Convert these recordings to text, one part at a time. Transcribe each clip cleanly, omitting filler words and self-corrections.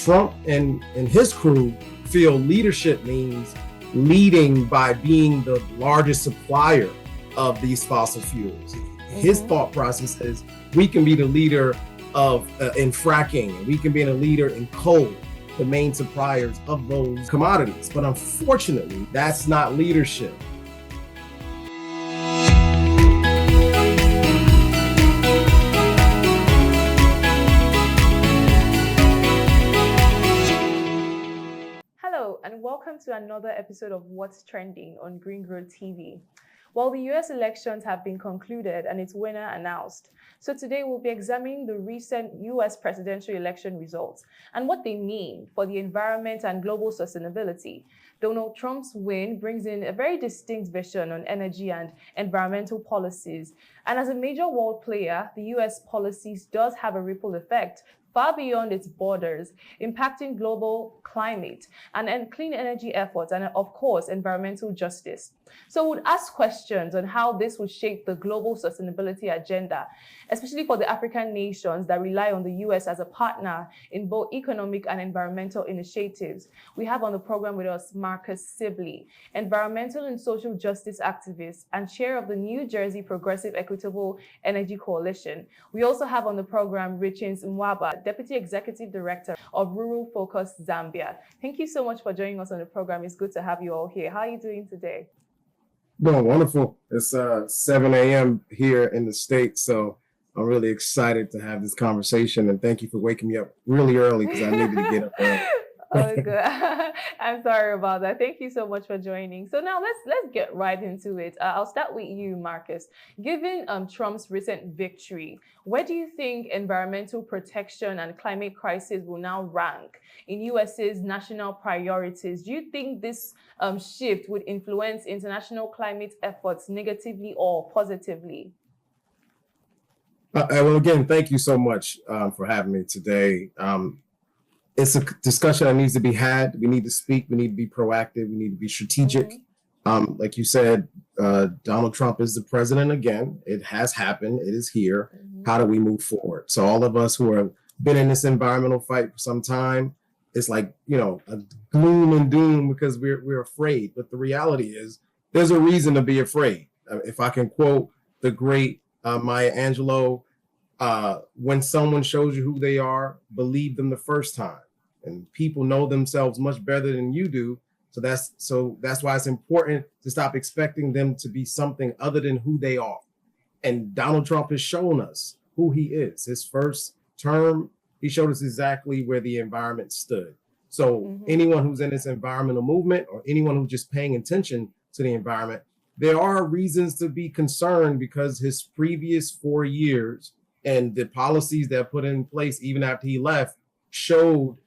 Trump and his crew feel leadership means leading by being the largest supplier of these fossil fuels. His thought process is we can be the leader of in fracking, and we can be a leader in coal, the main suppliers of those commodities. But unfortunately, that's not leadership. Hello, and welcome to another episode of What's Trending on Green Growth TV. Well, the US elections have been concluded and its winner announced. So today we'll be examining the recent US presidential election results and what they mean for the environment and global sustainability. Donald Trump's win brings in a very distinct vision on energy and environmental policies. And as a major world player, the US policies does have a ripple effect far beyond its borders, impacting global climate and clean energy efforts and, of course, environmental justice. So we'll ask questions on how this would shape the global sustainability agenda, especially for the African nations that rely on the US as a partner in both economic and environmental initiatives. We have on the program with us Marcus Sibley, environmental and social justice activist and chair of the New Jersey Progressive Equitable Energy Coalition. We also have on the program Richins Mwaba, Deputy Executive Director of Rural Focus Zambia. Thank you so much for joining us on the program. It's good to have you all here. How are you doing today? Doing wonderful. It's 7 a.m. here in the States, so I'm really excited to have this conversation, and thank you for waking me up really early because I needed to get up early. Oh, good. I'm sorry about that. Thank you so much for joining. So now let's get right into it. I'll start with you, Marcus. Given Trump's recent victory, where do you think environmental protection and climate crisis will now rank in US's national priorities? Do you think this shift would influence international climate efforts negatively or positively? Well, again, thank you so much for having me today. It's a discussion that needs to be had. We need to speak. We need to be proactive. We need to be strategic. Like you said, Donald Trump is the president again. It has happened. It is here. How do we move forward? So all of us who have been in this environmental fight for some time, it's like, a gloom and doom because we're afraid. But the reality is there's a reason to be afraid. If I can quote the great Maya Angelou, when someone shows you who they are, believe them the first time. And people know themselves much better than you do. So that's why it's important to stop expecting them to be something other than who they are. And Donald Trump has shown us who he is. His first term, he showed us exactly where the environment stood. So anyone who's in this environmental movement or anyone who's just paying attention to the environment, there are reasons to be concerned because his previous 4 years and the policies that put in place even after he left showed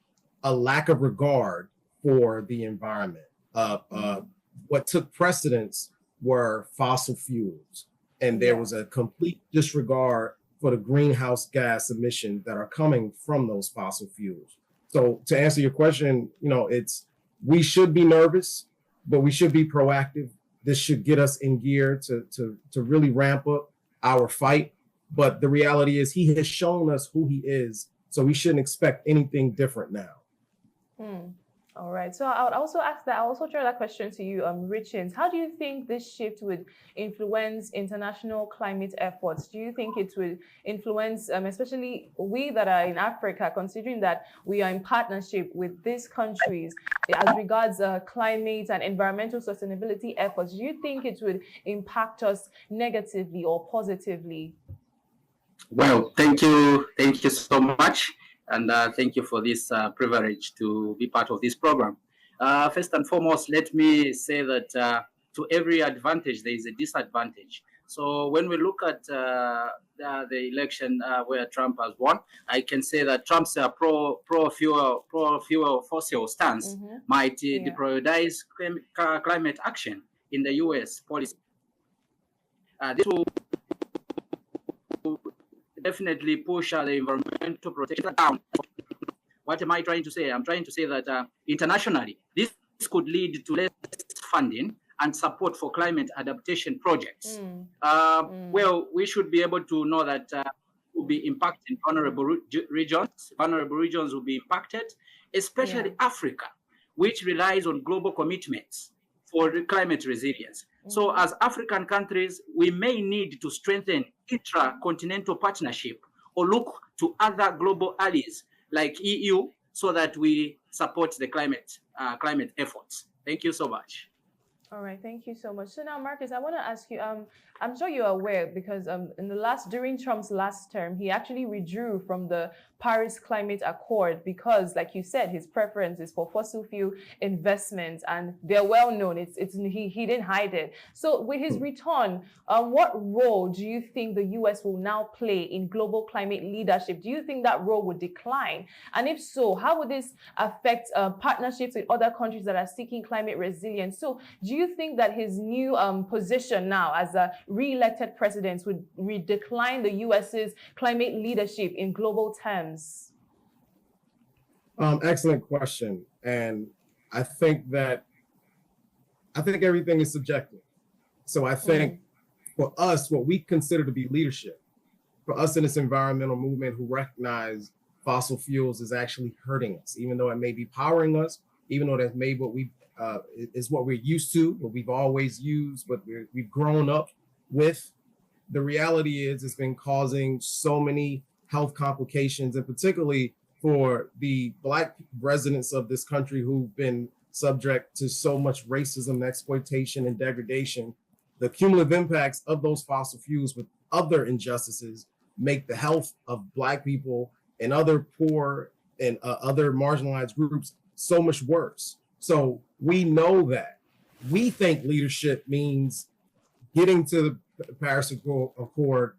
a lack of regard for the environment. What took precedence were fossil fuels, and there was a complete disregard for the greenhouse gas emissions that are coming from those fossil fuels. So to answer your question, we should be nervous, but we should be proactive. This should get us in gear to really ramp up our fight. But the reality is he has shown us who he is, so we shouldn't expect anything different now. All right. So I would also ask that. I'll also throw that question to you, Richins. How do you think this shift would influence international climate efforts? Do you think it will influence, especially we that are in Africa, considering that we are in partnership with these countries as regards climate and environmental sustainability efforts? Do you think it would impact us negatively or positively? Well, thank you so much. And thank you for this privilege to be part of this program. First and foremost, let me say that to every advantage, there is a disadvantage. So when we look at the election where Trump has won, I can say that Trump's pro-fuel fossil stance might deprioritize climate action in the U.S. policy. This will definitely push the environmental protection down. What am I trying to say? I'm trying to say that internationally, this could lead to less funding and support for climate adaptation projects. Well, we should be able to know that will be impacting vulnerable regions. Vulnerable regions will be impacted, especially Africa, which relies on global commitments for the climate resilience. So as African countries, we may need to strengthen intra-continental partnership or look to other global allies like EU so that we support the climate efforts. Thank you so much. All right, thank you so much. So now, Marcus, I want to ask you, I'm sure you're aware because during Trump's last term, he actually withdrew from the Paris Climate Accord because, like you said, his preference is for fossil fuel investments, and they're well known. He didn't hide it. So with his return, what role do you think the U.S. will now play in global climate leadership? Do you think that role would decline? And if so, how would this affect partnerships with other countries that are seeking climate resilience? So do you think that his new position now as a re-elected president would decline the U.S.'s climate leadership in global terms? Excellent question. And I think everything is subjective. So I think for us, what we consider to be leadership, for us in this environmental movement who recognize fossil fuels is actually hurting us, even though it may be powering us, even though that's made what is what we're used to, what we've always used, what we've grown up with. The reality is it's been causing so many health complications, and particularly for the Black residents of this country who've been subject to so much racism, exploitation, and degradation. The cumulative impacts of those fossil fuels with other injustices make the health of Black people and other poor and other marginalized groups so much worse. So we know that. We think leadership means getting to the Paris Accord,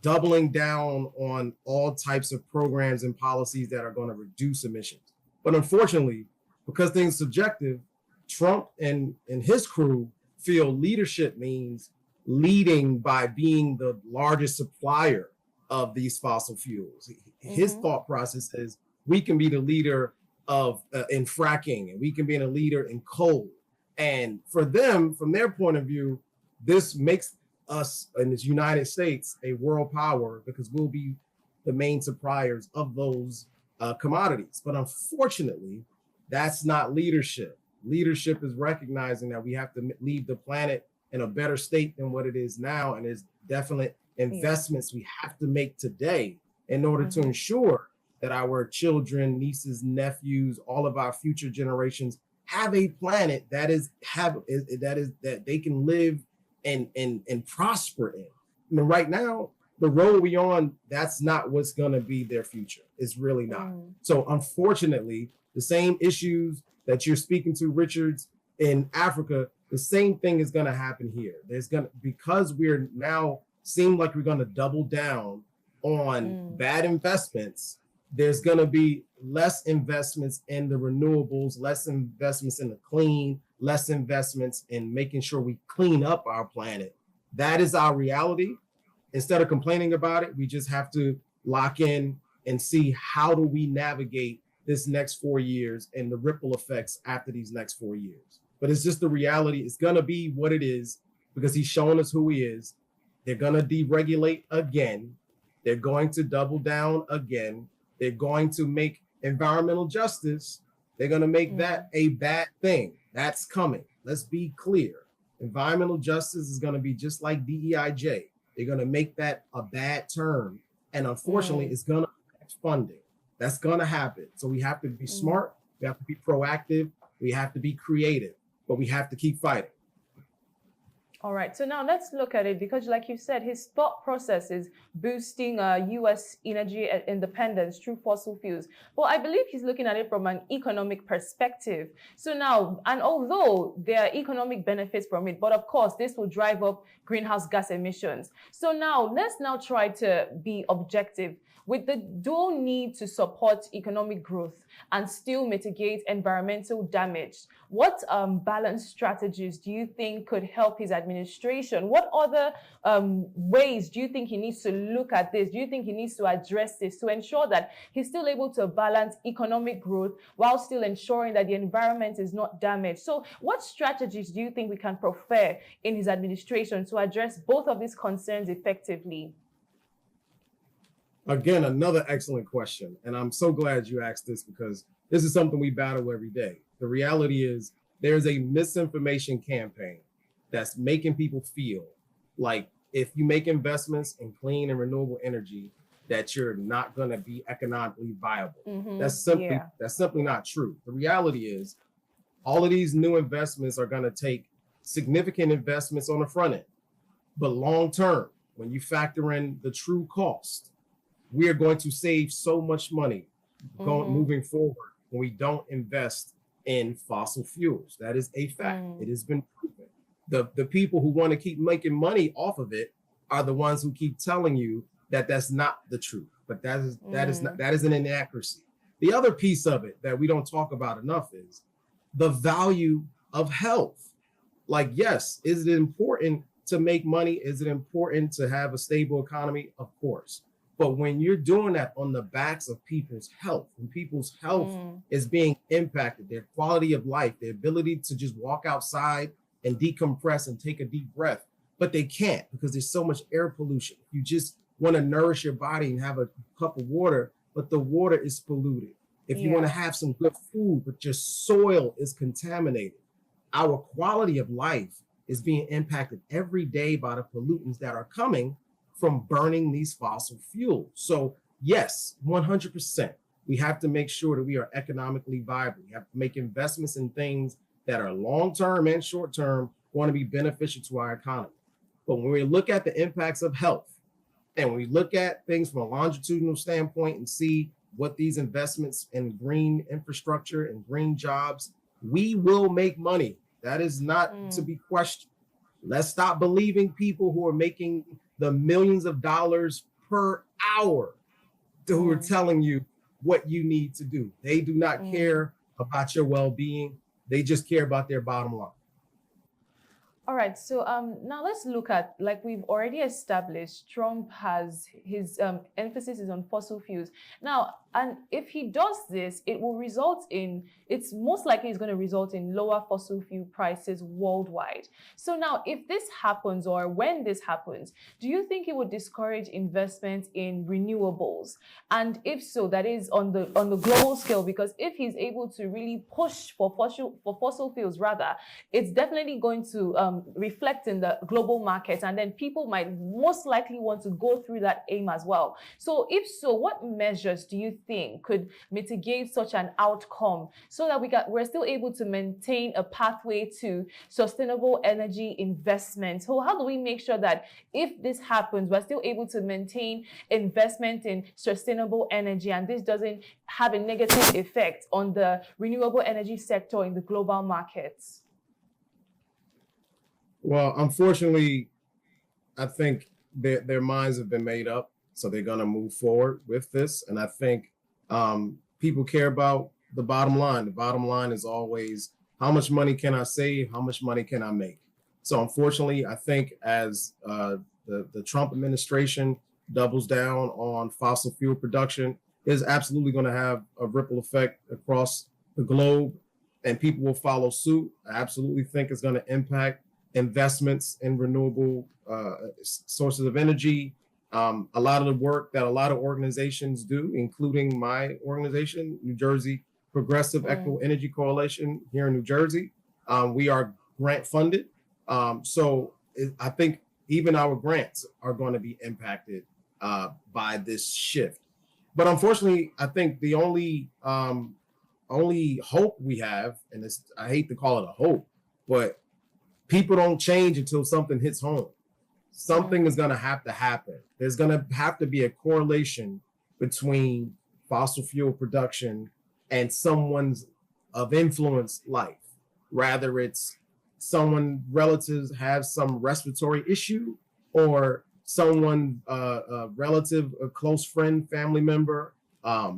doubling down on all types of programs and policies that are going to reduce emissions. But unfortunately, because things are subjective, Trump and his crew feel leadership means leading by being the largest supplier of these fossil fuels. His thought process is we can be the leader of in fracking, and we can be a leader in coal. And for them, from their point of view, this makes us in this United States a world power because we'll be the main suppliers of those commodities. But unfortunately, that's not leadership. Leadership is recognizing that we have to leave the planet in a better state than what it is now. And there's definite investments we have to make today in order to ensure that our children, nieces, nephews, all of our future generations have a planet that they can live and prosper in. I mean, right now, the road we on, that's not what's going to be their future. It's really not. So unfortunately, the same issues that you're speaking to, Richards, in Africa, the same thing is going to happen here. Because we're now seem like we're going to double down on bad investments, there's going to be less investments in the renewables, less investments in the clean, less investments in making sure we clean up our planet. That is our reality. Instead of complaining about it, we just have to lock in and see how do we navigate this next 4 years and the ripple effects after these next 4 years. But it's just the reality. It's going to be what it is because he's showing us who he is. They're going to deregulate again. They're going to double down again. They're going to make environmental justice. They're going to make that a bad thing. That's coming. Let's be clear. Environmental justice is going to be just like DEIJ. They're going to make that a bad term. And unfortunately, it's going to affect funding. That's going to happen. So we have to be smart. We have to be proactive. We have to be creative, but we have to keep fighting. All right, so now let's look at it because like you said, his thought process is boosting U.S. energy independence through fossil fuels. But I believe he's looking at it from an economic perspective. So now, and although there are economic benefits from it, but of course, this will drive up greenhouse gas emissions. So now, let's now try to be objective. With the dual need to support economic growth and still mitigate environmental damage, what balanced strategies do you think could help his administration? What other ways do you think he needs to look at this? Do you think he needs to address this to ensure that he's still able to balance economic growth while still ensuring that the environment is not damaged? So what strategies do you think we can prefer in his administration to address both of these concerns effectively? Again, another excellent question. And I'm so glad you asked this because this is something we battle every day. The reality is there's a misinformation campaign that's making people feel like if you make investments in clean and renewable energy, that you're not going to be economically viable. Yeah. That's simply not true. The reality is all of these new investments are going to take significant investments on the front end. But long term, when you factor in the true cost, we are going to save so much money moving forward when we don't invest in fossil fuels. That is a fact. It has been proven. The people who want to keep making money off of it are the ones who keep telling you that that's not the truth. But that is an inaccuracy. The other piece of it that we don't talk about enough is the value of health. Like, yes, is it important to make money? Is it important to have a stable economy? Of course. But when you're doing that on the backs of people's health, when people's health is being impacted, their quality of life, their ability to just walk outside and decompress and take a deep breath, but they can't because there's so much air pollution. You just want to nourish your body and have a cup of water, but the water is polluted. If you want to have some good food, but your soil is contaminated, our quality of life is being impacted every day by the pollutants that are coming from burning these fossil fuels. So yes, 100%, we have to make sure that we are economically viable. We have to make investments in things that are long-term and short-term going to be beneficial to our economy. But when we look at the impacts of health, and when we look at things from a longitudinal standpoint and see what these investments in green infrastructure and green jobs, we will make money. That is not to be questioned. Let's stop believing people who are making the millions of dollars per hour who are telling you what you need to do. They do not care about your well-being. They just care about their bottom line. All right, so now let's look at, like we've already established, Trump has his emphasis is on fossil fuels. Now, and if he does this, it will result in, it's most likely it's going to result in lower fossil fuel prices worldwide. So now, if this happens, or when this happens, do you think it would discourage investment in renewables? And if so, that is on the global scale, because if he's able to really push for fossil fuels rather, it's definitely going to reflect in the global market, and then people might most likely want to go through that aim as well. So if so, what measures do you think could mitigate such an outcome so that we're still able to maintain a pathway to sustainable energy investment? So how do we make sure that if this happens, we're still able to maintain investment in sustainable energy and this doesn't have a negative effect on the renewable energy sector in the global markets? Well, unfortunately, I think their minds have been made up, so they're going to move forward with this. And I think people care about the bottom line. The bottom line is always, how much money can I save? How much money can I make? So unfortunately, I think as the Trump administration doubles down on fossil fuel production, is absolutely going to have a ripple effect across the globe, and people will follow suit. I absolutely think it's going to impact investments in renewable sources of energy. A lot of the work that a lot of organizations do, including my organization, New Jersey Progressive Equitable Energy Coalition here in New Jersey, we are grant funded. So I think even our grants are going to be impacted by this shift. But unfortunately, I think the only hope we have, and I hate to call it a hope, but people don't change until something hits home. Something is going to have to happen. There's going to have to be a correlation between fossil fuel production and someone's of influence life. Rather it's someone relatives have some respiratory issue, or someone a relative, a close friend, family member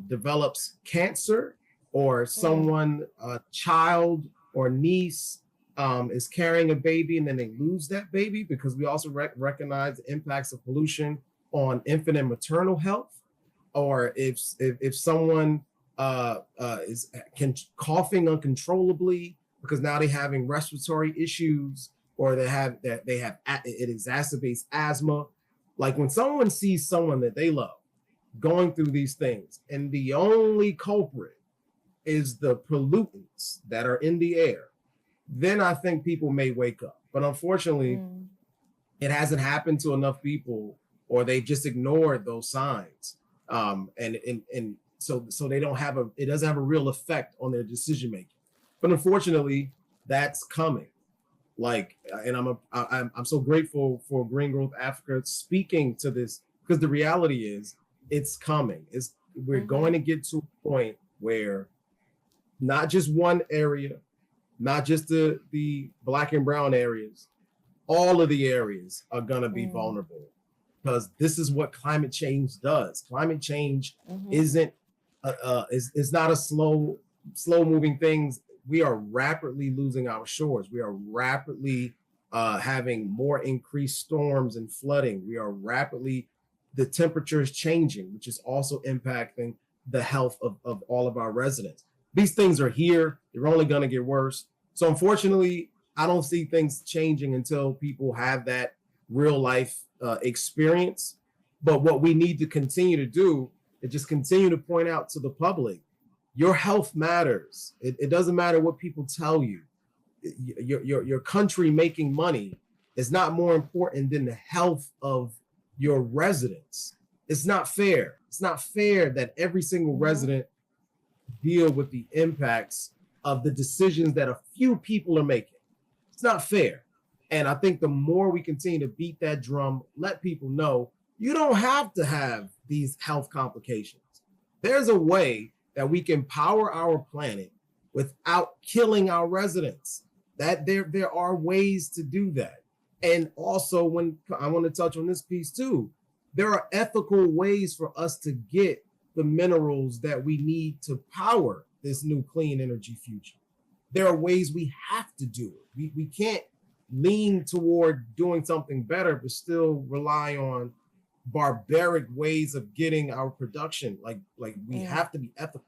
develops cancer, or someone, a child or niece is carrying a baby and then they lose that baby, because we also recognize the impacts of pollution on infant and maternal health. Or if someone is coughing uncontrollably because now they're having respiratory issues, or it exacerbates asthma. Like when someone sees someone that they love going through these things, and the only culprit is the pollutants that are in the air, then I think people may wake up. But unfortunately, it hasn't happened to enough people, or they've just ignored those signs. And so they don't have it doesn't have a real effect on their decision making. But unfortunately, that's coming. Like, and I'm so grateful for Green Growth Africa speaking to this, because the reality is it's coming. We're going to get to a point where not just one area, not just the black and brown areas, all of the areas are going to be vulnerable, because this is what climate change does. Climate change isn't is not a slow moving thing. We are rapidly losing our shores. We are rapidly having more increased storms and flooding. We are rapidly, the temperature is changing, which is also impacting the health of all of our residents. These things are here. They're only going to get worse. So unfortunately, I don't see things changing until people have that real life experience. But what we need to continue to do is just continue to point out to the public, your health matters. It doesn't matter what people tell you. Your country making money is not more important than the health of your residents. It's not fair. It's not fair that every single resident deal with the impacts of the decisions that a few people are making. It's not fair. And I think the more we continue to beat that drum, let people know you don't have to have these health complications. There's a way that we can power our planet without killing our residents. That there are ways to do that. And also, when I want to touch on this piece too, there are ethical ways for us to get the minerals that we need to power this new clean energy future. There are ways we have to do it. We can't lean toward doing something better, but still rely on barbaric ways of getting our production. Like we have to be ethical.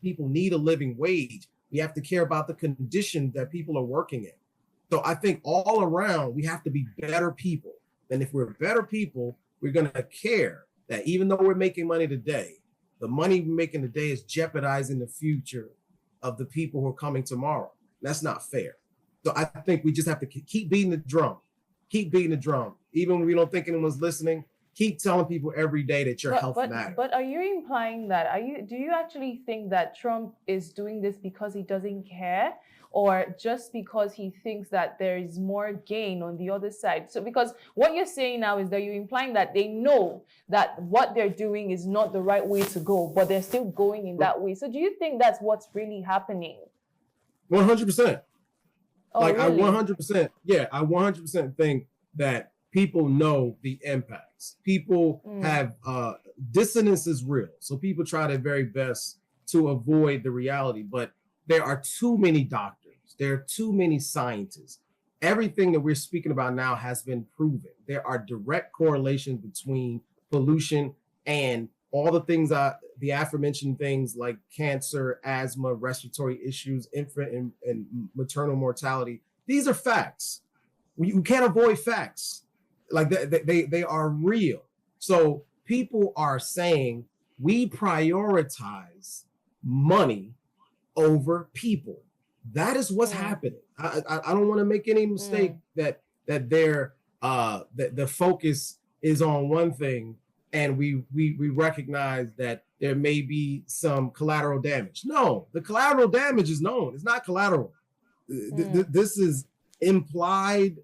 People need a living wage. We have to care about the condition that people are working in. So I think all around, we have to be better people. And if we're better people, we're going to care that even though we're making money today, the money we're making today is jeopardizing the future of the people who are coming tomorrow. That's not fair. So I think we just have to keep beating the drum. Keep beating the drum. Even when we don't think anyone's listening, keep telling people every day that your health matters. But are you implying that? Do you actually think that Trump is doing this because he doesn't care, or just because he thinks that there is more gain on the other side? So because what you're saying now is that you're implying that they know that what they're doing is not the right way to go, but they're still going in that way. So do you think that's what's really happening? 100%. Oh, like really? I 100%, yeah, I 100% think that people know the impacts. People have dissonance is real. So people try their very best to avoid the reality, but there are too many doctors. There are too many scientists. Everything that we're speaking about now has been proven. There are direct correlations between pollution and all the things, the aforementioned things like cancer, asthma, respiratory issues, infant and maternal mortality. These are facts. You can't avoid facts. Like they are real. So people are saying we prioritize money over people. That is what's happening. I don't want to make any mistake that the focus is on one thing, and we recognize that there may be some collateral damage. No, the collateral damage is known. It's not collateral. This is implied.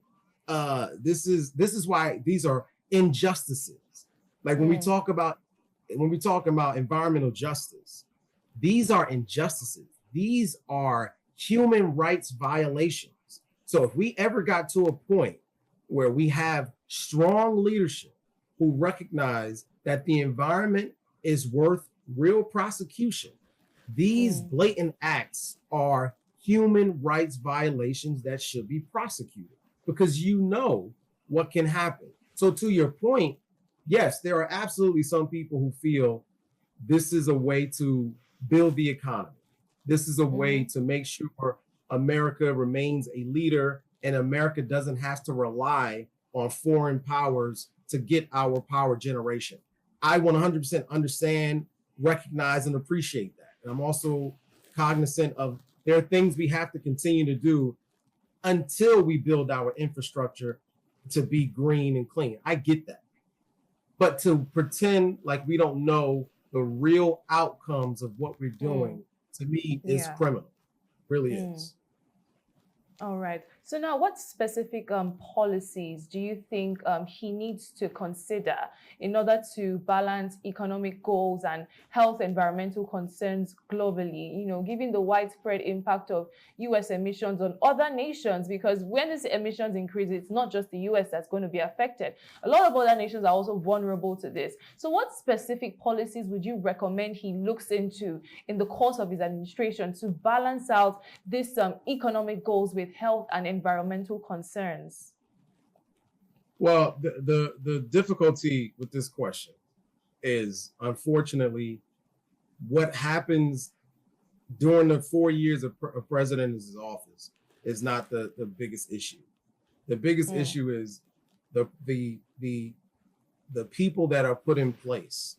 This is why these are injustices. Like when we talk about environmental justice, these are injustices. These are human rights violations. So if we ever got to a point where we have strong leadership who recognize that the environment is worth real prosecution, these blatant acts are human rights violations that should be prosecuted, because you know what can happen. So to your point, yes, there are absolutely some people who feel this is a way to build the economy. This is a way to make sure America remains a leader and America doesn't have to rely on foreign powers to get our power generation. I 100% understand, recognize, and appreciate that. And I'm also cognizant of there are things we have to continue to do until we build our infrastructure to be green and clean. I get that. But to pretend like we don't know the real outcomes of what we're doing, to me, is criminal. Really is. All right. So now, what specific policies do you think he needs to consider in order to balance economic goals and health environmental concerns globally, you know, given the widespread impact of U.S. emissions on other nations? Because when these emissions increase, it's not just the U.S. that's going to be affected. A lot of other nations are also vulnerable to this. So what specific policies would you recommend he looks into in the course of his administration to balance out this economic goals with health and environmental concerns? Well, the difficulty with this question is, unfortunately, what happens during the 4 years of president's office is not the biggest issue. The biggest issue is the people that are put in place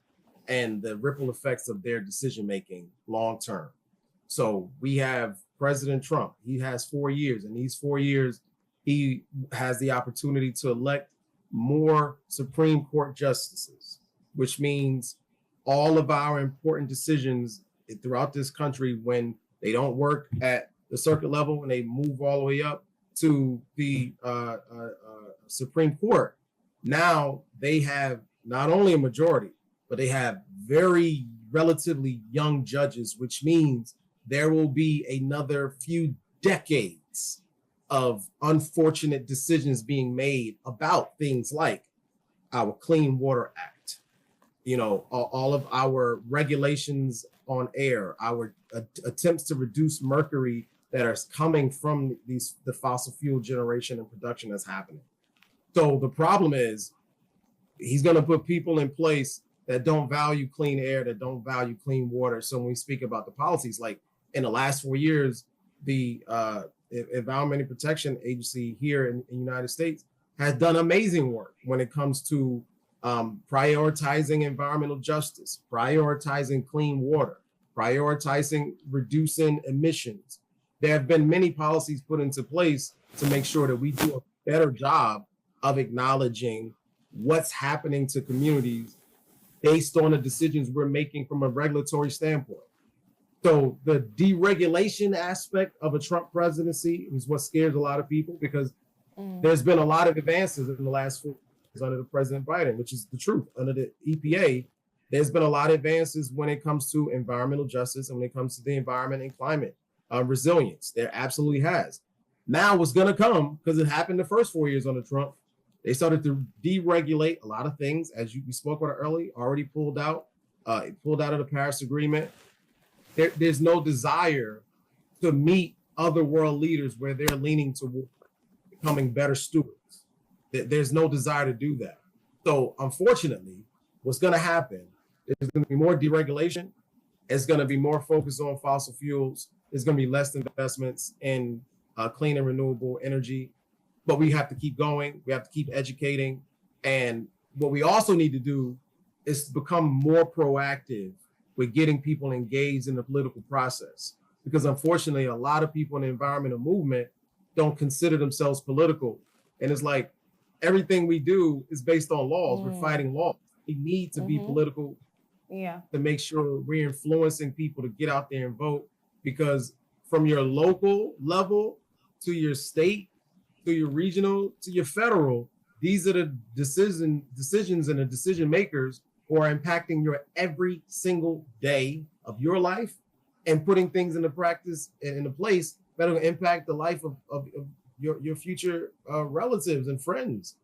and the ripple effects of their decision making long term. So we have President Trump. He has 4 years, and these 4 years, he has the opportunity to elect more Supreme Court justices, which means all of our important decisions throughout this country, when they don't work at the circuit level and they move all the way up to the Supreme Court, now they have not only a majority, but they have very relatively young judges, which means there will be another few decades of unfortunate decisions being made about things like our Clean Water Act, you know, all of our regulations on air, our attempts to reduce mercury that are coming from the fossil fuel generation and production that's happening. So the problem is he's going to put people in place that don't value clean air, that don't value clean water. So when we speak about the policies, like in the last 4 years, the Environmental Protection Agency here in the United States has done amazing work when it comes to prioritizing environmental justice, prioritizing clean water, prioritizing reducing emissions. There have been many policies put into place to make sure that we do a better job of acknowledging what's happening to communities based on the decisions we're making from a regulatory standpoint. So the deregulation aspect of a Trump presidency is what scares a lot of people, because there's been a lot of advances in the last 4 years under the President Biden, which is the truth. Under the EPA, there's been a lot of advances when it comes to environmental justice and when it comes to the environment and climate resilience. There absolutely has. Now what's going to come, because it happened the first 4 years under Trump, they started to deregulate a lot of things, as we spoke about earlier, already pulled out of the Paris Agreement. There's no desire to meet other world leaders where they're leaning to becoming better stewards. There's no desire to do that. So unfortunately, what's going to happen is going to be more deregulation. It's going to be more focus on fossil fuels. There's going to be less investments in clean and renewable energy. But we have to keep going. We have to keep educating. And what we also need to do is to become more proactive with getting people engaged in the political process. Because unfortunately, a lot of people in the environmental movement don't consider themselves political. And it's like everything we do is based on laws. We're fighting laws. We need to be political to make sure we're influencing people to get out there and vote. Because from your local level to your state, to your regional, to your federal, these are the decisions and the decision makers who are impacting your every single day of your life and putting things into practice and into place that will impact the life of your future relatives and friends.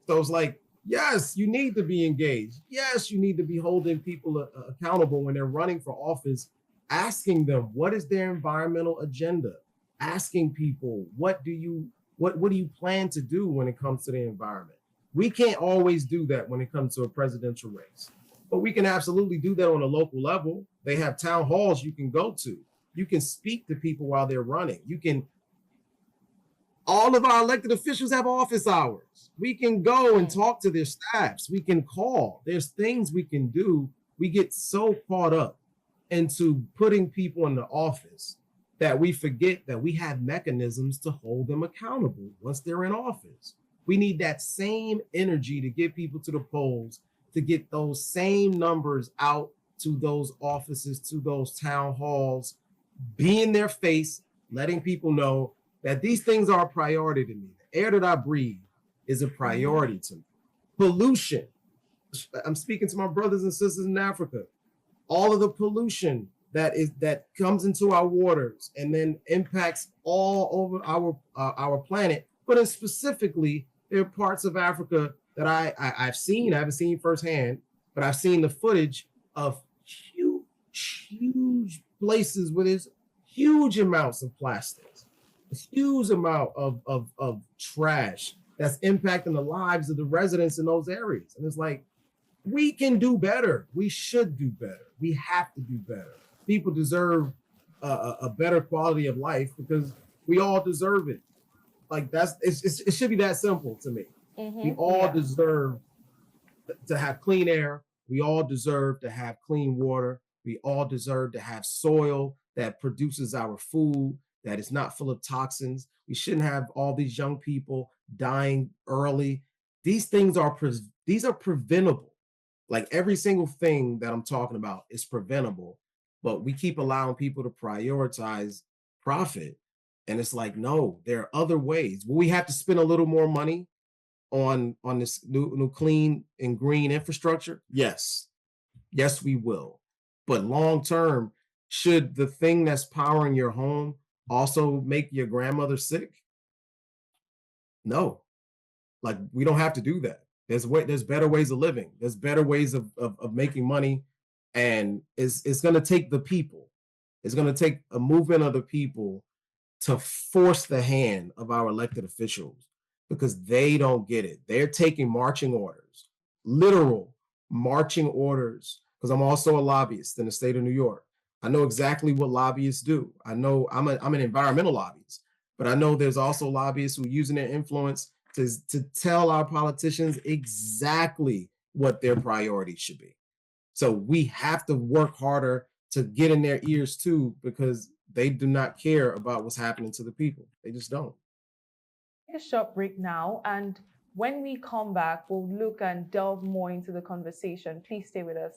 So it's like, yes, you need to be engaged. Yes, you need to be holding people accountable when they're running for office, asking them, what is their environmental agenda? Asking people, what do you plan to do when it comes to the environment? We can't always do that when it comes to a presidential race, but we can absolutely do that on a local level. They have town halls you can go to. You can speak to people while they're running. You can All of our elected officials have office hours. We can go and talk to their staffs. We can call. There's things we can do. We get so caught up into putting people in the office that we forget that we have mechanisms to hold them accountable once they're in office. We need that same energy to get people to the polls, to get those same numbers out to those offices, to those town halls, be in their face, letting people know that these things are a priority to me. The air that I breathe is a priority to me. Pollution. I'm speaking to my brothers and sisters in Africa. All of the pollution that comes into our waters and then impacts all over our planet, but then specifically, there are parts of Africa that I've seen. I haven't seen firsthand, but I've seen the footage of huge places where there's huge amounts of plastics, a huge amount of trash that's impacting the lives of the residents in those areas. And it's like, we can do better. We should do better. We have to do better. People deserve a better quality of life because we all deserve it. Like it should be that simple to me. We all deserve to have clean air. We all deserve to have clean water. We all deserve to have soil that produces our food, that is not full of toxins. We shouldn't have all these young people dying early. These things are preventable. Like every single thing that I'm talking about is preventable, but we keep allowing people to prioritize profit. And it's like, no, there are other ways. Will we have to spend a little more money on this new clean and green infrastructure? Yes, we will. But long term, should the thing that's powering your home also make your grandmother sick? No, like we don't have to do that. There's better ways of living. There's better ways of making money, and it's going to take the people. It's going to take a movement of the people to force the hand of our elected officials because they don't get it. They're taking marching orders, literal marching orders, because I'm also a lobbyist in the state of New York. I know exactly what lobbyists do. I know I'm an environmental lobbyist, but I know there's also lobbyists who are using their influence to tell our politicians exactly what their priorities should be. So we have to work harder to get in their ears too, because they do not care about what's happening to the people. They just don't. Take a short break now, and when we come back, we'll look and delve more into the conversation. Please stay with us.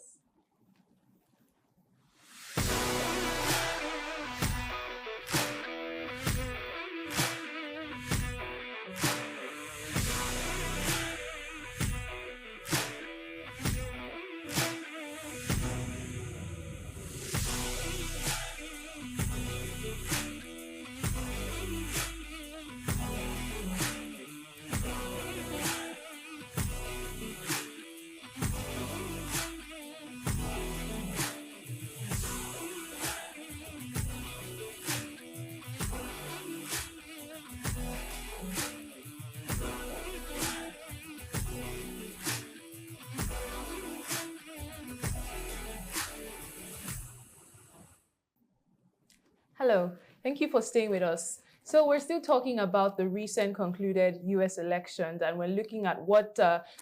Hello, thank you for staying with us. So we're still talking about the recent concluded US elections, and we're looking at what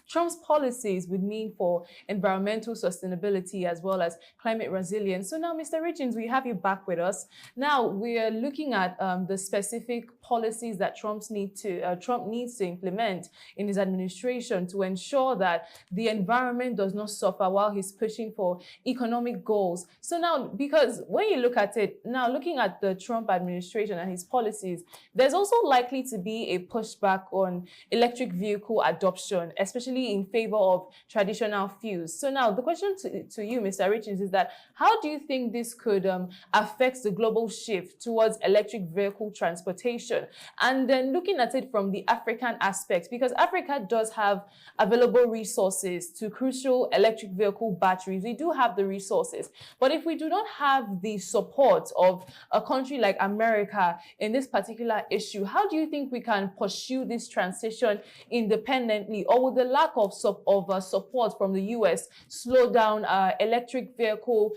Trump's policies would mean for environmental sustainability as well as climate resilience. So now, Mr. Richins, we have you back with us. Now we're looking at the specific policies that Trump needs to implement in his administration to ensure that the environment does not suffer while he's pushing for economic goals. So now, because when you look at it, now looking at the Trump administration and his policies, there's also likely to be a pushback on electric vehicle adoption, especially in favor of traditional fuels. So now the question to you, Mr. Richins, is that how do you think this could affect the global shift towards electric vehicle transportation? And then looking at it from the African aspect, because Africa does have available resources to crucial electric vehicle batteries. We do have the resources. But if we do not have the support of a country like America in this particular particular issue, how do you think we can pursue this transition independently, or will the lack of support from the US slow down electric vehicle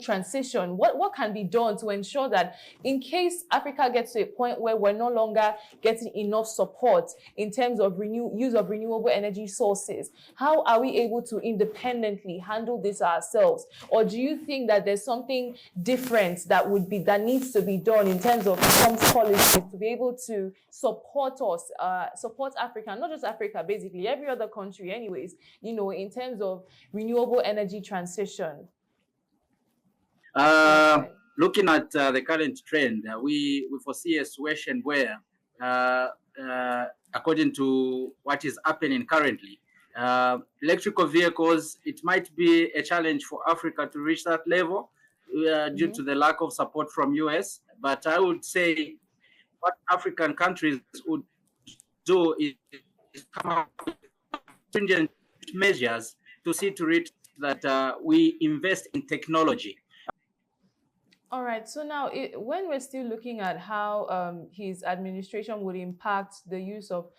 transition? What can be done to ensure that in case Africa gets to a point where we're no longer getting enough support in terms of use of renewable energy sources, how are we able to independently handle this ourselves? Or do you think that there's something different that needs to be done in terms of Trump's policies to be able to support us, support Africa, not just Africa, basically every other country anyways, in terms of renewable energy transition? Looking at the current trend, we foresee a situation where, according to what is happening currently, electrical vehicles, it might be a challenge for Africa to reach that level due to the lack of support from US. But I would say what African countries would do is come up with stringent measures to see to it that we invest in technology. All right. So now, when we're still looking at how his administration would impact the use of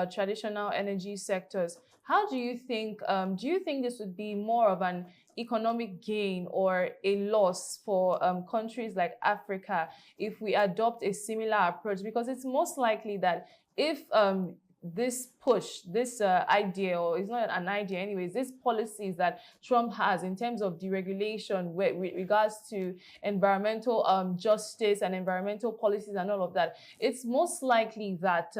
traditional energy sectors, how do you think? Do you think this would be more of an economic gain or a loss for countries like Africa if we adopt a similar approach? Because it's most likely that if this push, this idea, or it's not an idea anyways, these policies that Trump has in terms of deregulation with regards to environmental justice and environmental policies and all of that, it's most likely that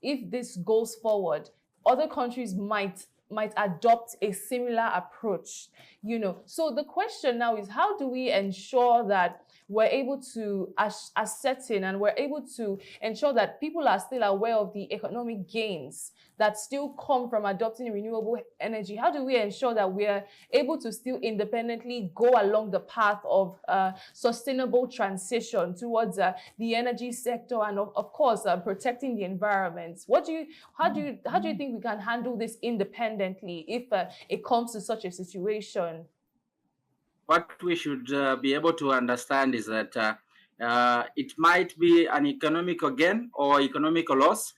if this goes forward, other countries might adopt a similar approach, So the question now is, how do we ensure that we're able to ascertain and we're able to ensure that people are still aware of the economic gains that still come from adopting renewable energy? How do we ensure that we're able to still independently go along the path of sustainable transition towards the energy sector and of course protecting the environment? How do you think we can handle this independently if it comes to such a situation? What we should be able to understand is that it might be an economical gain or economical loss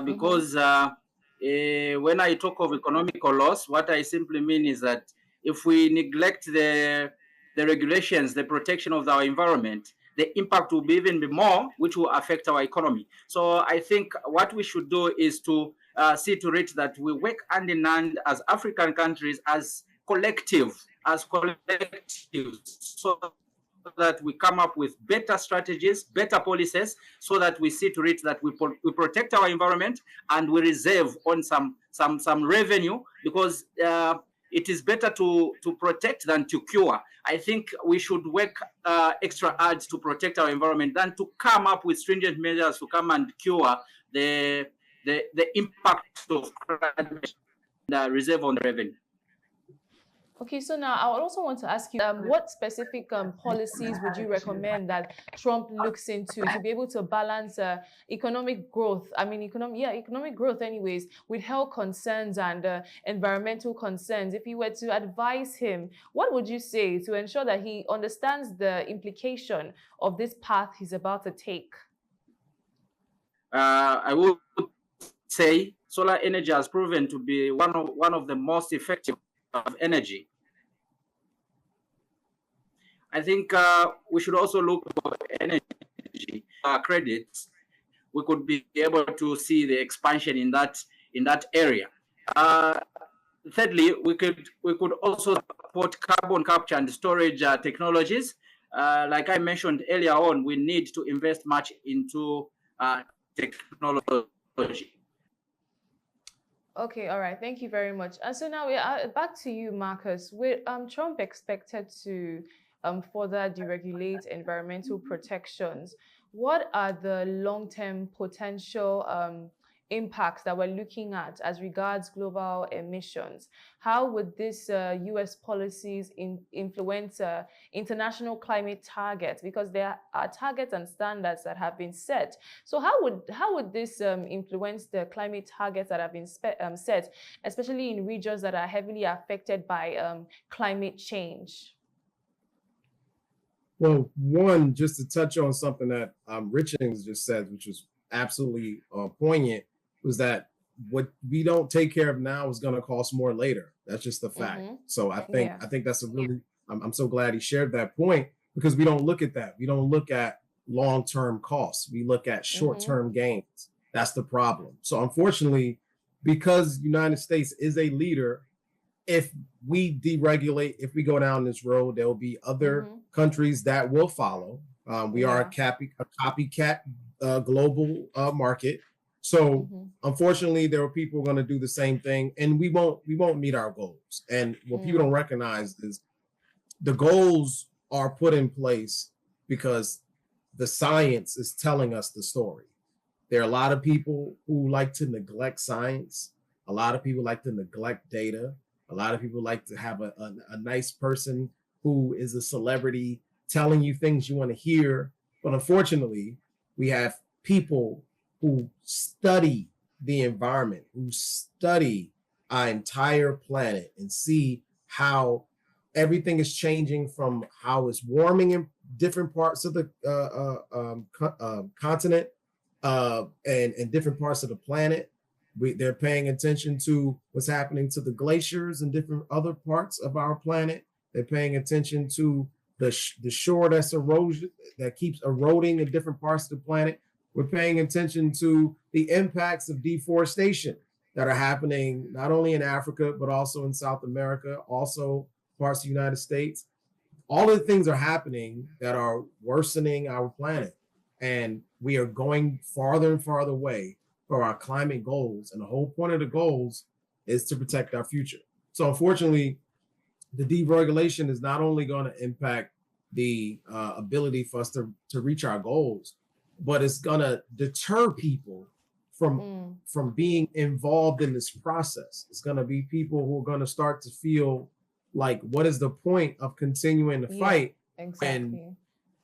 because when I talk of economical loss, what I simply mean is that if we neglect the regulations, the protection of our environment, the impact will be even more, which will affect our economy. So I think what we should do is to see to it that we work hand in hand as African countries, as collectives, so that we come up with better strategies, better policies, so that we see to it that we protect our environment and we reserve on some revenue, because it is better to protect than to cure. I think we should work extra hard to protect our environment than to come up with stringent measures to come and cure the impact of climate and reserve on revenue. Okay, so now I also want to ask you, what specific policies would you recommend that Trump looks into to be able to balance economic growth? I mean, economic growth anyways, with health concerns and environmental concerns. If you were to advise him, what would you say to ensure that he understands the implication of this path he's about to take? I would say solar energy has proven to be one of the most effective of energy. I think we should also look for energy credits. We could be able to see the expansion in that area. Thirdly, we could also support carbon capture and storage technologies. Like I mentioned earlier on, we need to invest much into technology. Okay, all right. Thank you very much. And so now we're back to you, Marcus. With Trump expected to further deregulate environmental protections, what are the long-term potential impacts that we're looking at as regards global emissions? How would this US policies influence international climate targets? Because there are targets and standards that have been set. So how would this influence the climate targets that have been set, especially in regions that are heavily affected by climate change? Well, one, just to touch on something that Richings just said, which was absolutely poignant, was that what we don't take care of now is going to cost more later. That's just the fact. Mm-hmm. So Yeah. I think that's a really I'm so glad he shared that point, because we don't look at that. We don't look at long-term costs. We look at short-term gains. That's the problem. So unfortunately, because United States is a leader, if we deregulate, if we go down this road, there will be other countries that will follow. We are a copycat global market. So unfortunately, there are people going to do the same thing, and we won't meet our goals. And what people don't recognize is the goals are put in place because the science is telling us the story. There are a lot of people who like to neglect science. A lot of people like to neglect data. A lot of people like to have a nice person who is a celebrity telling you things you want to hear. But unfortunately, we have people who study the environment, who study our entire planet and see how everything is changing, from how it's warming in different parts of the continent and different parts of the planet. They're paying attention to what's happening to the glaciers and different other parts of our planet. They're paying attention to the shore that keeps eroding in different parts of the planet. We're paying attention to the impacts of deforestation that are happening not only in Africa, but also in South America, also parts of the United States. All of the things are happening that are worsening our planet. And we are going farther and farther away from our climate goals. And the whole point of the goals is to protect our future. So unfortunately, the deregulation is not only going to impact the ability for us to reach our goals, but it's going to deter people from being involved in this process. It's going to be people who are going to start to feel like, what is the point of continuing to fight? Exactly. And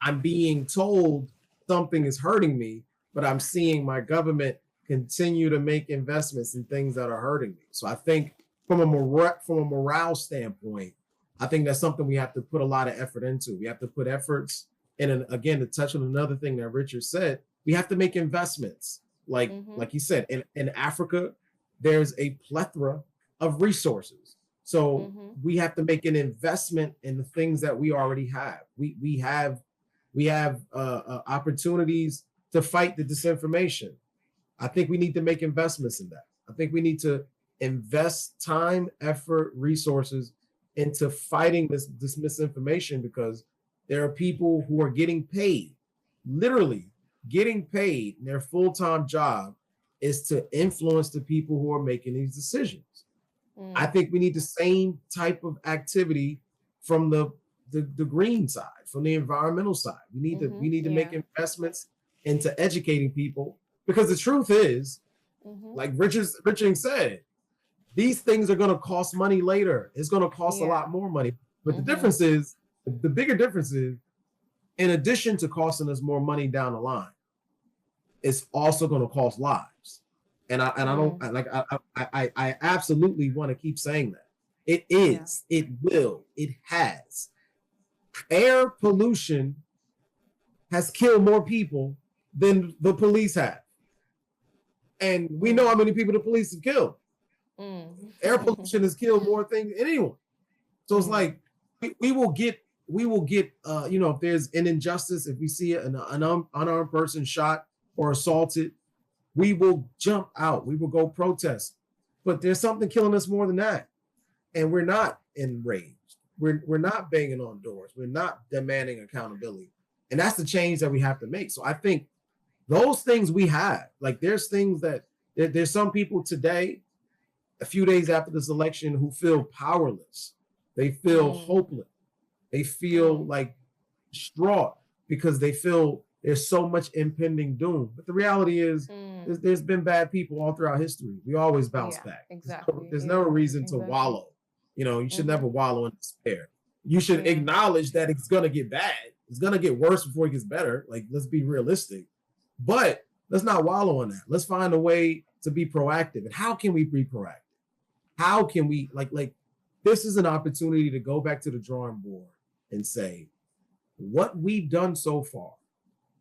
I'm being told something is hurting me, but I'm seeing my government continue to make investments in things that are hurting me. So I think from a morale standpoint, I think that's something we have to put a lot of effort into. We have to put efforts in, and again, to touch on another thing that Richard said, we have to make investments. Like you said, in Africa, there's a plethora of resources. So we have to make an investment in the things that we already have. We have opportunities to fight the disinformation. I think we need to make investments in that. I think we need to invest time, effort, resources into fighting this misinformation, because there are people who are getting paid, literally getting paid. And their full-time job is to influence the people who are making these decisions. I think we need the same type of activity from the green side, from the environmental side. We need to make investments into educating people, because the truth is, like Richard said, these things are going to cost money later. It's going to cost a lot more money. But the difference is, the bigger difference is, in addition to costing us more money down the line, it's also going to cost lives. And I absolutely want to keep saying that. It is, it will, it has. Air pollution has killed more people than the police have. And we know how many people the police have killed. Air pollution has killed more things than anyone. So it's like, we will get, if there's an injustice, if we see an unarmed person shot or assaulted, we will jump out. We will go protest. But there's something killing us more than that. And we're not enraged. We're not banging on doors. We're not demanding accountability. And that's the change that we have to make. So I think those things we have, like there's things that there's some people today, a few days after this election, who feel powerless. They feel hopeless. They feel like distraught because they feel there's so much impending doom. But the reality is, there's been bad people all throughout history. We always bounce back. Exactly. There's no reason to wallow. You should never wallow in despair. You should acknowledge that it's going to get bad. It's going to get worse before it gets better. Like, let's be realistic. But let's not wallow in that. Let's find a way to be proactive. And how can we be proactive? How can we, like this is an opportunity to go back to the drawing board and say, what we've done so far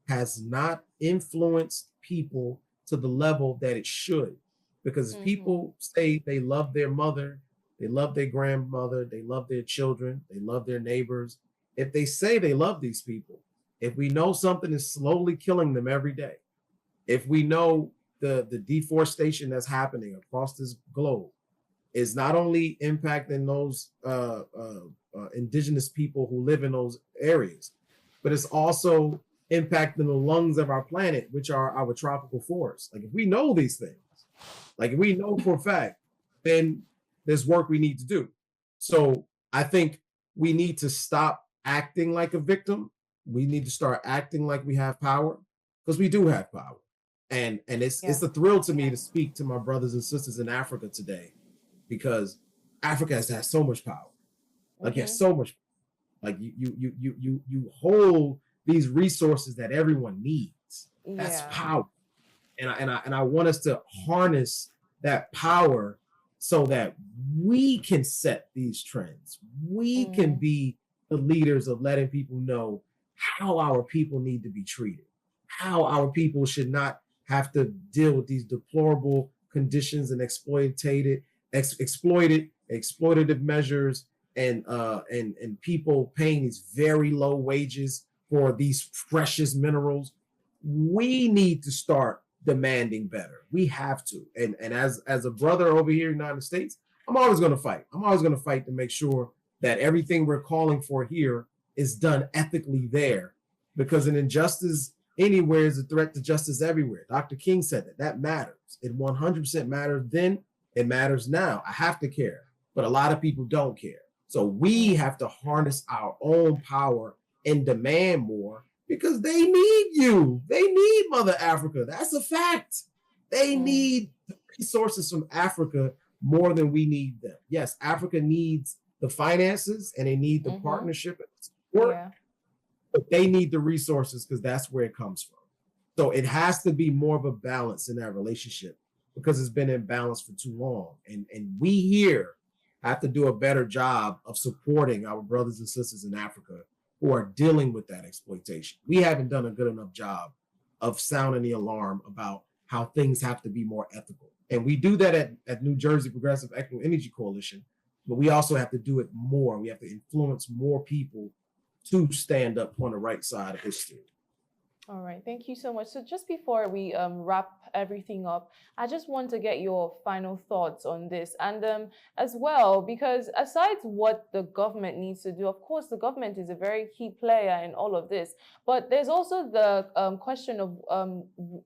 has not influenced people to the level that it should. Because if people say they love their mother, they love their grandmother, they love their children, they love their neighbors, if they say they love these people, if we know something is slowly killing them every day, if we know the deforestation that's happening across this globe is not only impacting those indigenous people who live in those areas, but it's also impacting the lungs of our planet, which are our tropical forests. Like if we know these things, like if we know for a fact, then there's work we need to do. So I think we need to stop acting like a victim. We need to start acting like we have power, because we do have power. And it's a thrill to me to speak to my brothers and sisters in Africa today, because Africa has so much power. Like it has so much. Like you hold these resources that everyone needs. That's power. And I want us to harness that power so that we can set these trends. We can be the leaders of letting people know how our people need to be treated, how our people should not have to deal with these deplorable conditions and exploitative measures, and people paying these very low wages for these precious minerals. We need to start demanding better. We have to. And as a brother over here in the United States, I'm always going to fight. I'm always going to fight to make sure that everything we're calling for here is done ethically there, because an injustice anywhere is a threat to justice everywhere. Dr. King said that matters. It 100% mattered then. It matters now. I have to care, but a lot of people don't care. So we have to harness our own power and demand more, because they need you. They need Mother Africa. That's a fact. They need the resources from Africa more than we need them. Yes, Africa needs the finances and they need the partnership and support, but they need the resources, because that's where it comes from. So it has to be more of a balance in that relationship, because it's been imbalanced for too long. And we here have to do a better job of supporting our brothers and sisters in Africa who are dealing with that exploitation. We haven't done a good enough job of sounding the alarm about how things have to be more ethical. And we do that at New Jersey Progressive Equitable Energy Coalition, but we also have to do it more. We have to influence more people to stand up on the right side of history. All right, thank you so much. So just before we wrap everything up, I just want to get your final thoughts on this. And as well, because aside what the government needs to do, of course, the government is a very key player in all of this, but there's also the question of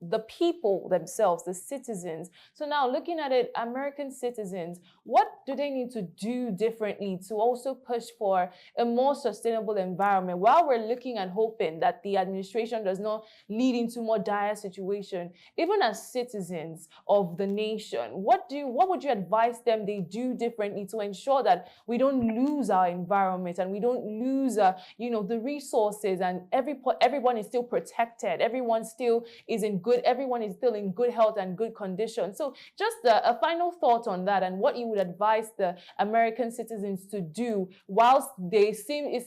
the people themselves, the citizens. So now looking at it, American citizens, what do they need to do differently to also push for a more sustainable environment, while we're looking and hoping that the administration does not lead into more dire situation? Even as citizens of the nation, what would you advise them they do differently to ensure that we don't lose our environment and we don't lose the resources, and everyone is still protected, everyone is still in good health and good condition? So just a final thought on that, and what you would advise the American citizens to do, whilst it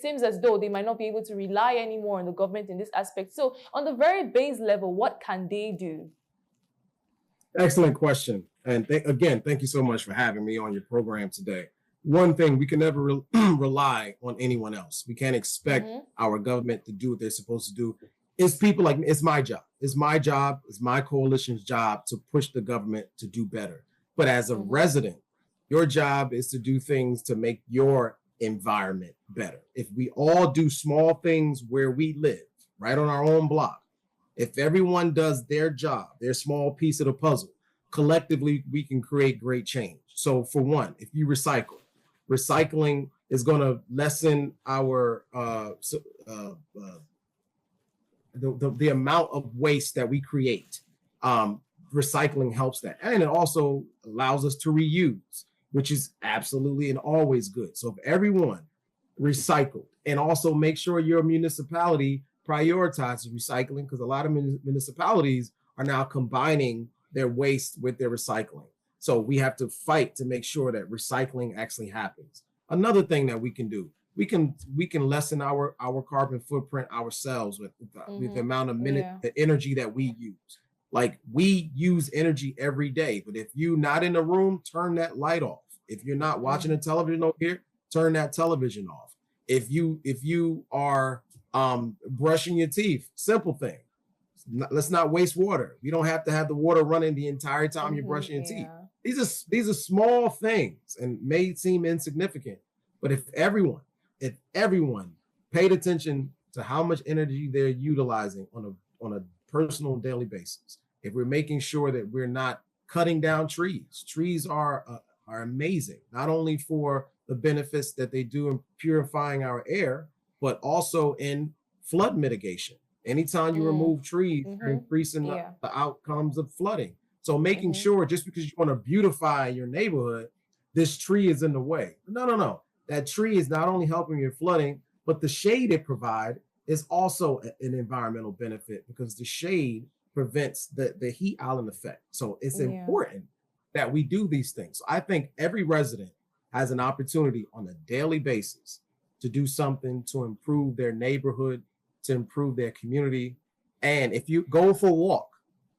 seems as though they might not be able to rely anymore on the government in this aspect. So on the very base level, what can they do? Excellent question. And again, thank you so much for having me on your program today. One thing, we can never rely on anyone else. We can't expect our government to do what they're supposed to do. It's people like me. It's my job. It's my coalition's job to push the government to do better. But as a resident, your job is to do things to make your environment better. If we all do small things where we live, right on our own block, if everyone does their job, their small piece of the puzzle, collectively, we can create great change. So for one, if you recycling is going to lessen our the amount of waste that we create. Recycling helps that. And it also allows us to reuse, which is absolutely and always good. So if everyone recycled, and also make sure your municipality prioritizes recycling, because a lot of municipalities are now combining their waste with their recycling. So we have to fight to make sure that recycling actually happens. Another thing that we can do, we can lessen our carbon footprint ourselves with the amount of the energy that we use. Like, we use energy every day, but if you not in the room, turn that light off. If you're not watching the television over here, turn that television off. If you are brushing your teeth, simple thing. Let's not waste water. You don't have to have the water running the entire time you're brushing your teeth. These are small things and may seem insignificant, but if everyone paid attention to how much energy they're utilizing on a personal daily basis, if we're making sure that we're not cutting down trees are amazing, not only for the benefits that they do in purifying our air, but also in flood mitigation. Anytime you remove trees, you're increasing the outcomes of flooding. So making sure, just because you want to beautify your neighborhood, this tree is in the way. No. That tree is not only helping your flooding, but the shade it provides is also an environmental benefit, because the shade prevents the heat island effect. So it's important that we do these things. So I think every resident has an opportunity on a daily basis to do something to improve their neighborhood, to improve their community. And if you go for a walk,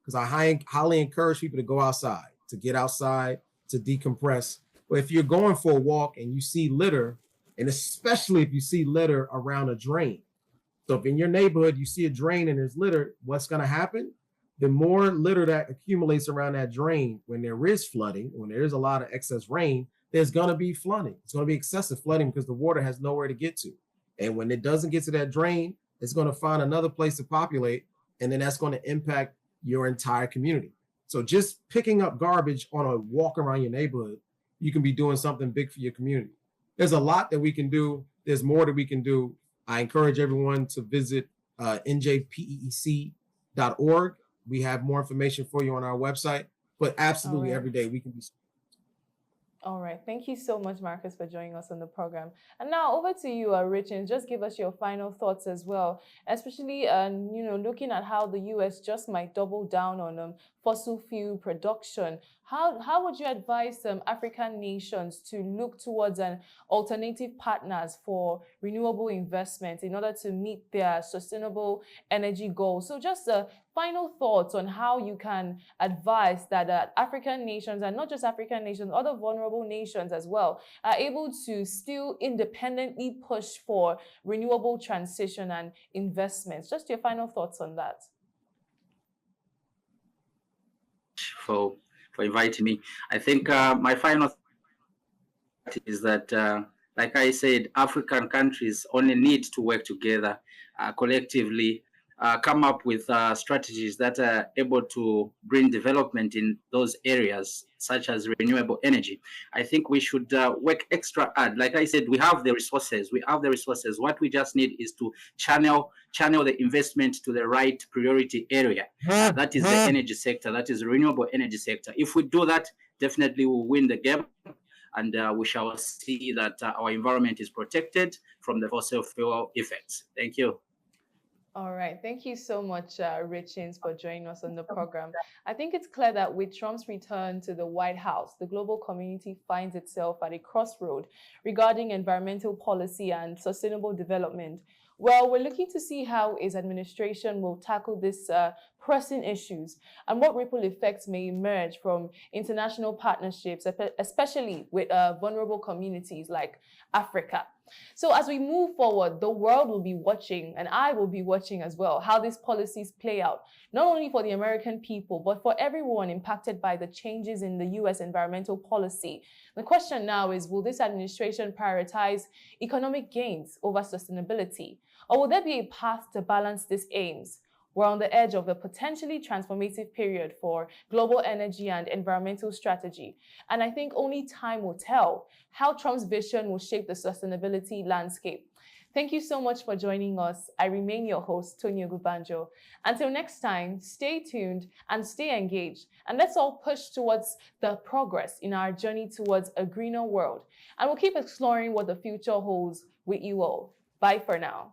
because I highly encourage people to go outside, to get outside, to decompress. But if you're going for a walk and you see litter, and especially if you see litter around a drain. So if in your neighborhood you see a drain and there's litter, what's going to happen? The more litter that accumulates around that drain, when there is flooding, when there is a lot of excess rain, there's going to be flooding. It's going to be excessive flooding because the water has nowhere to get to. And when it doesn't get to that drain, it's going to find another place to populate, and then that's going to impact your entire community. So just picking up garbage on a walk around your neighborhood, you can be doing something big for your community. There's a lot that we can do. There's more that we can do. I encourage everyone to visit njpeec.org. We have more information for you on our website, but absolutely every day we can be. All right. Thank you so much, Marcus, for joining us on the program. And now over to you, Richins. Just give us your final thoughts as well, especially, looking at how the U.S. just might double down on fossil fuel production. How would you advise African nations to look towards an alternative partners for renewable investment in order to meet their sustainable energy goals? So just final thoughts on how you can advise that African nations, and not just African nations, other vulnerable nations as well, are able to still independently push for renewable transition and investments. Just your final thoughts on that. For inviting me. I think my final thought is that, like I said, African countries only need to work together collectively, come up with strategies that are able to bring development in those areas, such as renewable energy. I think we should work extra hard. Like I said, we have the resources. What we just need is to channel the investment to the right priority area. That is the energy sector. That is the renewable energy sector. If we do that, definitely we'll win the game. And we shall see that our environment is protected from the fossil fuel effects. Thank you. All right. Thank you so much, Richins, for joining us on the program. I think it's clear that with Trump's return to the White House, the global community finds itself at a crossroad regarding environmental policy and sustainable development. Well, we're looking to see how his administration will tackle these pressing issues and what ripple effects may emerge from international partnerships, especially with vulnerable communities like Africa. So as we move forward, the world will be watching, and I will be watching as well, how these policies play out, not only for the American people, but for everyone impacted by the changes in the U.S. environmental policy. The question now is, will this administration prioritize economic gains over sustainability? Or will there be a path to balance these aims? We're on the edge of a potentially transformative period for global energy and environmental strategy. And I think only time will tell how Trump's vision will shape the sustainability landscape. Thank you so much for joining us. I remain your host, Tony Ogubanjo. Until next time, stay tuned and stay engaged. And let's all push towards the progress in our journey towards a greener world. And we'll keep exploring what the future holds with you all. Bye for now.